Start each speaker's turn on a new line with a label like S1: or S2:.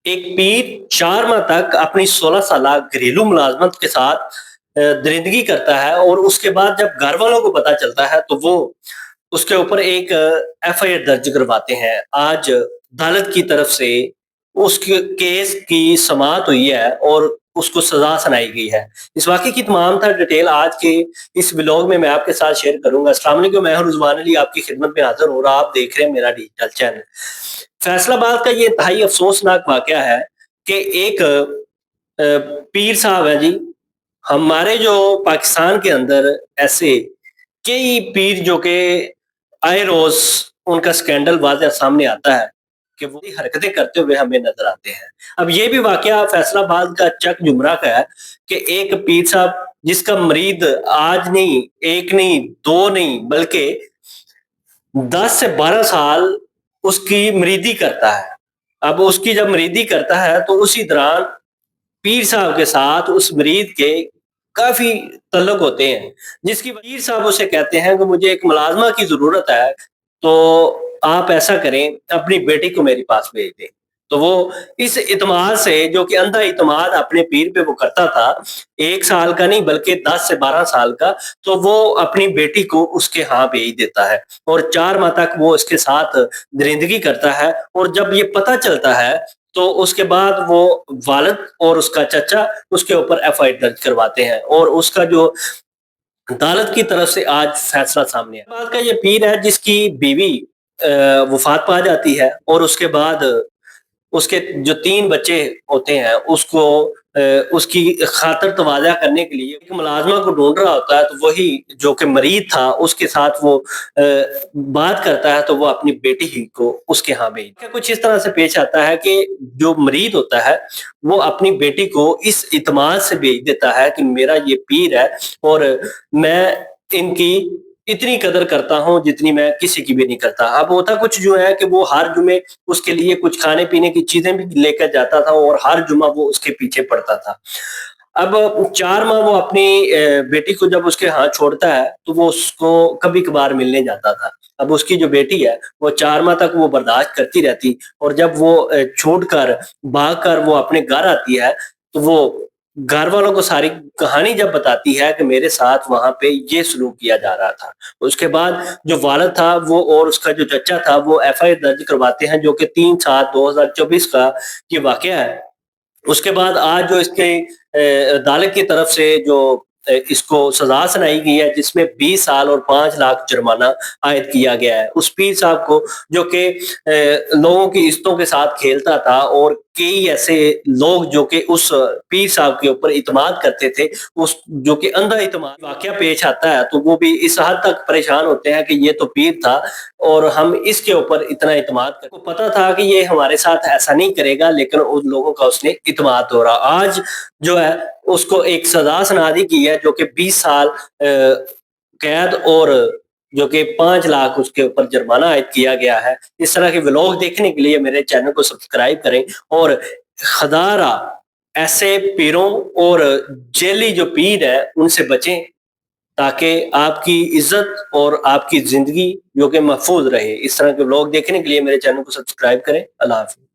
S1: एक पीर 4 माह तक अपनी 16 साला घरेलू मुलाज़मत के साथ दरिंदगी करता है और उसके बाद जब घर वालों को पता चलता है तो वो उसके ऊपर एक एफआईआर दर्ज करवाते हैं। आज अदालत की तरफ से उसके केस की समाअत हुई है और उसको सज़ा सुनाई गई है। इस वाक़ये की तमाम तर डिटेल आज के इस व्लॉग में मैं आपके साथ शेयर करूँगा। अस्सलाम वालेकुम, मैं हूँ रिज़वान अली आपकी खिदमत में हाज़िर हूँ और आप देख रहे हैं मेरा डिजिटल चैनल। फैसलाबाद का ये इंतहाई अफ़सोसनाक वाक़या है कि एक पीर साहब हैं जी, हमारे जो पाकिस्तान के अंदर ऐसे कई पीर जो कि आए रोज़ उनका स्कैंडल वाज़ह सामने आता है कि वो हरकतें करते हुए हमें नज़र आते हैं। अब ये भी वाक़या फैसलाबाद का चक जुमरा का है कि एक पीर साहब जिसका मरीद आज नहीं, 1 नहीं, 2 नहीं बल्कि 10 से 12 साल उसकी मरीदी करता है। अब उसकी जब मरीदी करता है तो उसी दौरान पीर साहब के साथ उस मरीद के काफ़ी तल्लुक होते हैं, जिसकी पीर साहब उसे कहते हैं कि मुझे एक मुलाज़मा की ज़रूरत है, तो आप ऐसा करें, अपनी बेटी को मेरे पास भेज दें। तो वो इस इत्मीनान से जो कि अंधा इत्मीनान अपने पीर पे वो करता था, 1 साल का नहीं बल्कि 10 से 12 साल का, तो वो अपनी बेटी को उसके यहाँ भेज देता है और 4 माह तक वो उसके साथ दरिंदगी करता है और जब ये पता चलता है तो उसके बाद वो वालिद और उसका चचा उसके ऊपर एफआईआर दर्ज करवाते हैं और उसका जो अदालत की तरफ से आज फैसला सामने आया। बात का ये पीर है जिसकी बीवी वफात पा जाती है और उसके बाद उसके जो 3 बच्चे होते हैं उसको उसकी खातिर तवाज़ा करने के लिए एक मुलाज़मा को ढूँढ रहा होता है, तो वही जो कि मरीद था उसके साथ वो बात करता है तो वो अपनी बेटी ही को उसके यहाँ भेज क्या कुछ इस तरह से पेश आता है कि जो मरीद होता है, वो अपनी बेटी को इस इत्मीनान से भेज देता है कि मेरा ये पीर है और मैं इनकी इतनी कदर करता हूँ जितनी मैं किसी की भी नहीं करता। अब होता कुछ जो है कि वो हर जुमे उसके लिए कुछ खाने-पीने की चीज़ें भी लेकर जाता था और हर जुमा वो उसके पीछे पड़ता था। अब 4 माह वो अपनी बेटी को जब उसके यहाँ छोड़ता है, तो वो उसको कभी-कभार मिलने जाता था। अब उसकी जो बेटी है, वो 4 माह तक वो बर्दाश्त करती रहती और जब वो छूटकर, भागकर वो अपने घर आती है, तो वो घर वालों को सारी कहानी जब बताती है कि मेरे साथ वहाँ पे ये सलूक किया जा रहा था। उसके बाद जो वालिद था वो और उसका जो चचा था वो एफआईआर दर्ज करवाते हैं जो कि 3/7/2024 का ये वाक़या है। उसके बाद आज जो इसके अदालत की तरफ से जो इसको सज़ा सुनाई गई है जिसमें 20 साल और 5 लाख जुर्माना आयद किया गया है। उस पीर साहब को जो कि लोगों की इज़्ज़तों के साथ खेलता था और कई ऐसे लोग जो कि उस पीर साहब के ऊपर इत्मीनान करते थे, उस जो कि अंधा इत्मीनान वाक़या पेश आता है, तो वो भी इस हद तक परेशान होते हैं कि ये तो पीर था और हम इसके ऊपर इतना इत्मीनान को पता था कि ये हमारे साथ ऐसा नहीं करेगा लेकिन उन लोगों का उसने इत्मीनान तोड़ा। आज जो है उसको एक सज़ा सुना दी गई है जो कि 20 साल कैद और जो कि 5 लाख उसके ऊपर जुर्माना आयद किया गया है। इस तरह के व्लॉग देखने के लिए मेरे चैनल को सब्सक्राइब करें और ख़दारा ऐसे पीरों और जेली जो पीर है उनसे बचें ताकि आपकी इज़्ज़त और आपकी ज़िंदगी जो कि महफूज़ रहे। इस तरह के व्लॉग देखने के लिए मेरे चैनल को सब्सक्राइब करें। अल्लाह हाफ़िज़।